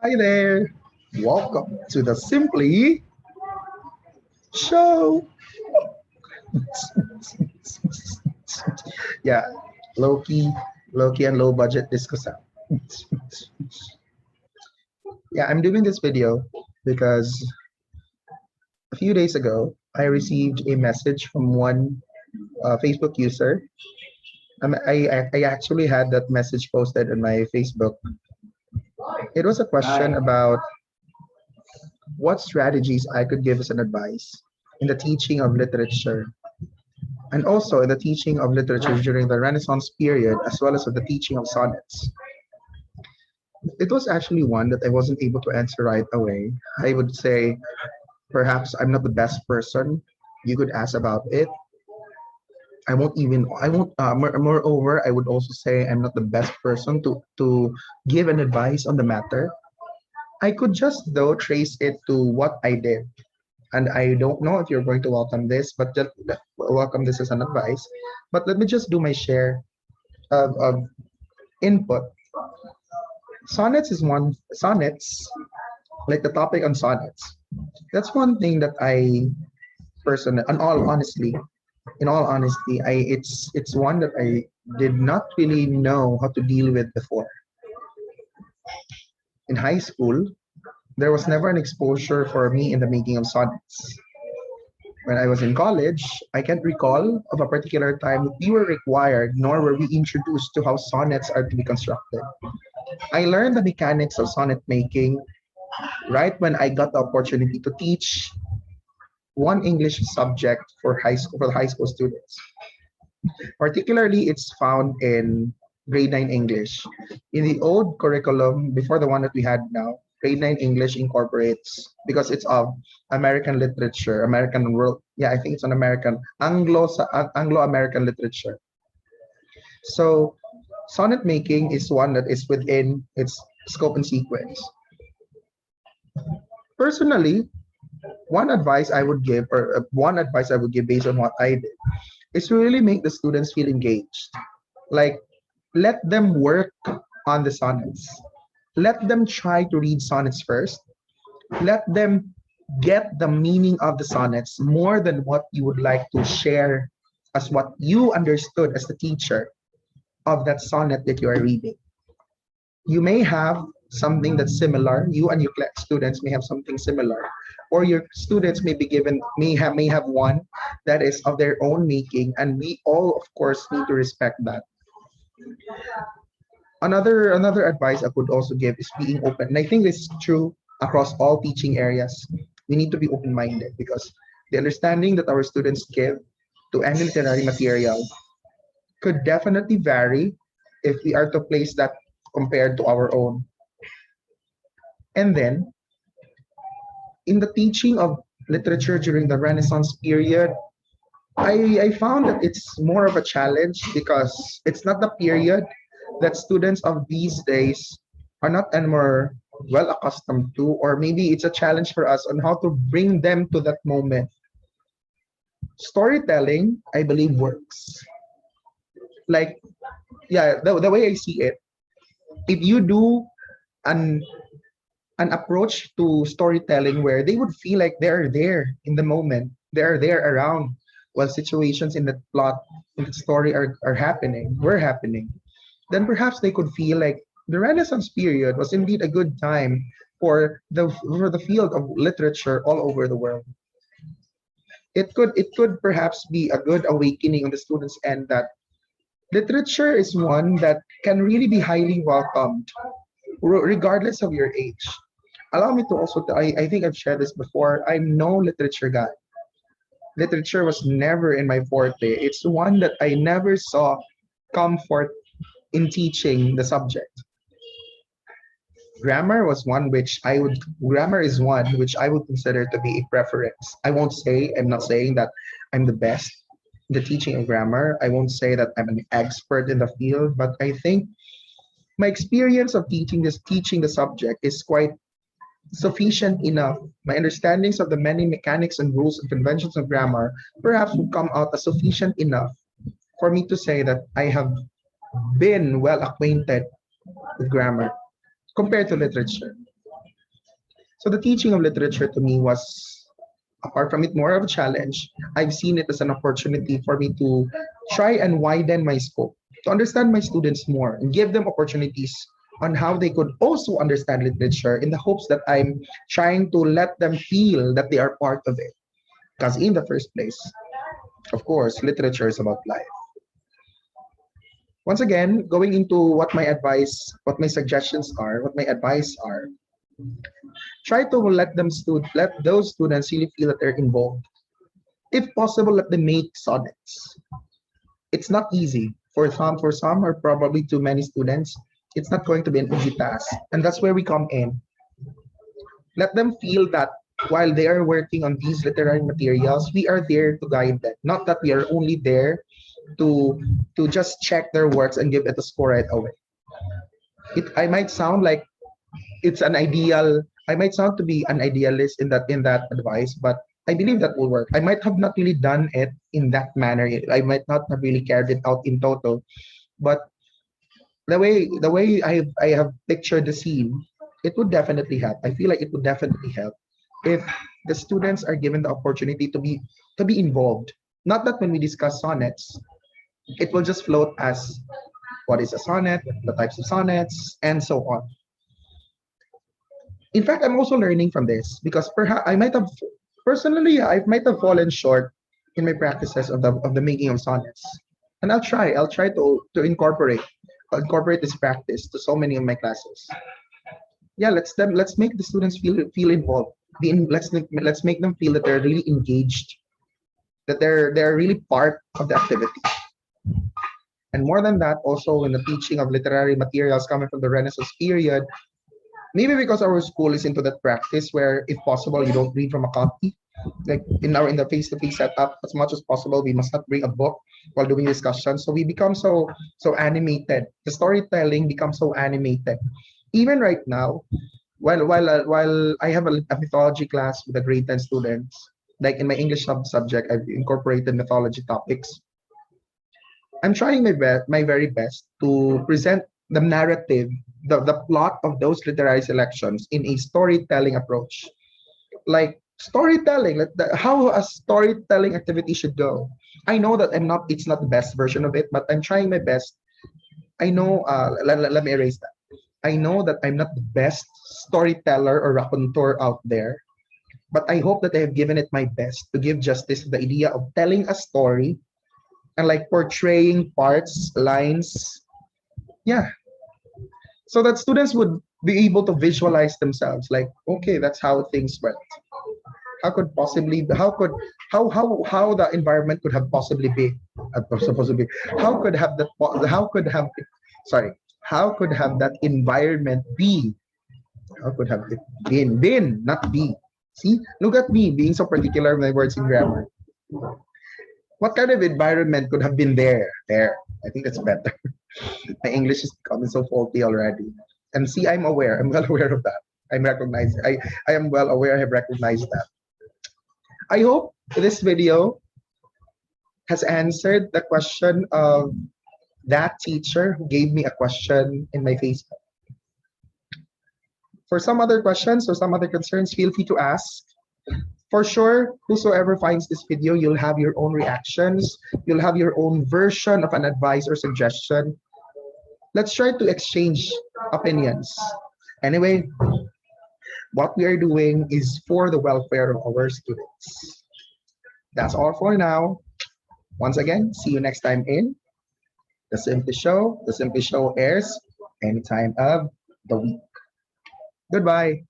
Hi there. Welcome to the Simply Show. Yeah, low key, low key and low budget disco sound. Yeah, I'm doing this video because a few days ago I received a message from one Facebook user. I actually had that message posted on my Facebook. It was a question about what strategies I could give as an advice in the teaching of literature and also in the teaching of literature during the Renaissance period, as well as of the teaching of sonnets. It was actually one that I wasn't able to answer right away. I would say perhaps I'm not the best person you could ask about it. I won't, moreover, I would also say I'm not the best person to give an advice on the matter. I could just, though, trace it to what I did. And I don't know if you're going to welcome this, but just welcome this as an advice. But let me just do my share of input. Sonnets, like the topic on sonnets. That's one thing that I personally, in all honesty, it's one that I did not really know how to deal with before. In high school, there was never an exposure for me in the making of sonnets. When I was in college, I can't recall of a particular time that we were required, nor were we introduced to how sonnets are to be constructed. I learned the mechanics of sonnet making right when I got the opportunity to teach one English subject for the high school students. Particularly, it's found in grade 9 English. In the old curriculum, before the one that we had now, grade 9 English incorporates, because it's of American literature, American world, yeah, I think it's an American, Anglo-American literature. So sonnet making is one that is within its scope and sequence. Personally, one advice I would give based on what I did is to really make the students feel engaged. Like, let them work on the sonnets. Let them try to read sonnets first. Let them get the meaning of the sonnets more than what you would like to share as what you understood as the teacher of that sonnet that you are reading. You may have something that's similar. You and your students may have something similar, or your students may be given may have one that is of their own making, and we all, of course, need to respect that. Another advice I could also give is being open, and I think this is true across all teaching areas. We need to be open-minded because the understanding that our students give to any literary material could definitely vary if we are to place that compared to our own. And then, in the teaching of literature during the Renaissance period, I found that it's more of a challenge because it's not the period that students of these days are not anymore well accustomed to, or maybe it's a challenge for us on how to bring them to that moment. Storytelling, I believe, works. Like, yeah, the way I see it, if you do an an approach to storytelling where they would feel like they're there in the moment, they're there around while situations in the plot in the story were happening, then perhaps they could feel like the Renaissance period was indeed a good time for the field of literature all over the world. It could perhaps be a good awakening on the students' end that literature is one that can really be highly welcomed regardless of your age. Allow me to also, I think I've shared this before. I'm no literature guy. Literature was never in my forte. It's one that I never saw comfort in teaching the subject. Grammar is one which I would consider to be a preference. I'm not saying that I'm the best in the teaching of grammar. I won't say that I'm an expert in the field, but I think my experience of teaching the subject is quite sufficient enough. My understandings of the many mechanics and rules and conventions of grammar perhaps would come out as sufficient enough for me to say that I have been well acquainted with grammar compared to literature. So the teaching of literature to me was, apart from it, more of a challenge. I've seen it as an opportunity for me to try and widen my scope, to understand my students more and give them opportunities on how they could also understand literature, in the hopes that I'm trying to let them feel that they are part of it. Because in the first place, of course, literature is about life. Once again, going into what my advice, what my suggestions are, what my advice are, try to let those students really feel that they're involved. If possible, let them make sonnets. It's not easy for some, or probably too many students. It's not going to be an easy task, and that's where we come in. Let them feel that while they are working on these literary materials, we are there to guide them. Not that we are only there to just check their works and give it a score right away. I might sound like it's an ideal. I might sound to be an idealist in that advice, but I believe that will work. I might have not really done it in that manner. I might not have really carried it out in total, but the way I have pictured the scene, it would definitely help. I feel like it would definitely help if the students are given the opportunity to be involved. Not that when we discuss sonnets, it will just float as what is a sonnet, the types of sonnets, and so on. In fact, I'm also learning from this, because perhaps I might have personally I might have fallen short in my practices of the making of sonnets. And I'll try to incorporate this practice to so many of my classes. Yeah, let's make the students feel involved. Let's make them feel that they're really engaged, that they're really part of the activity. And more than that, also in the teaching of literary materials coming from the Renaissance period, maybe because our school is into that practice where, if possible, you don't read from a copy. Like in the face-to-face setup, as much as possible, we must not bring a book while doing discussions. So we become so animated. The storytelling becomes so animated. Even right now, while I have a mythology class with the grade 10 students, like in my English subject, I've incorporated mythology topics. I'm trying my very best to present the narrative, the plot of those literary selections in a storytelling approach. Like storytelling, how a storytelling activity should go. I know that it's not the best version of it, but I'm trying my best. I know, let me erase that. I know that I'm not the best storyteller or raconteur out there, but I hope that I have given it my best to give justice to the idea of telling a story and like portraying parts, lines, yeah, so that students would be able to visualize themselves. Like, okay, that's how things went. How could possibly how the environment could have possibly been supposed to be? How could have that? How could have sorry? How could have that environment be? How could have it been, not be? See, look at me being so particular with my words in grammar. What kind of environment could have been there? There. I think that's better. My English is becoming so faulty already. And see, I'm aware. I'm well aware of that. I am well aware. I have recognized that. I hope this video has answered the question of that teacher who gave me a question in my Facebook. For some other questions or some other concerns, feel free to ask. For sure, whosoever finds this video, you'll have your own reactions. You'll have your own version of an advice or suggestion. Let's try to exchange opinions. Anyway, what we are doing is for the welfare of our students. That's all for now. Once again, see you next time in The Simply Show. The Simply Show airs any time of the week. Goodbye.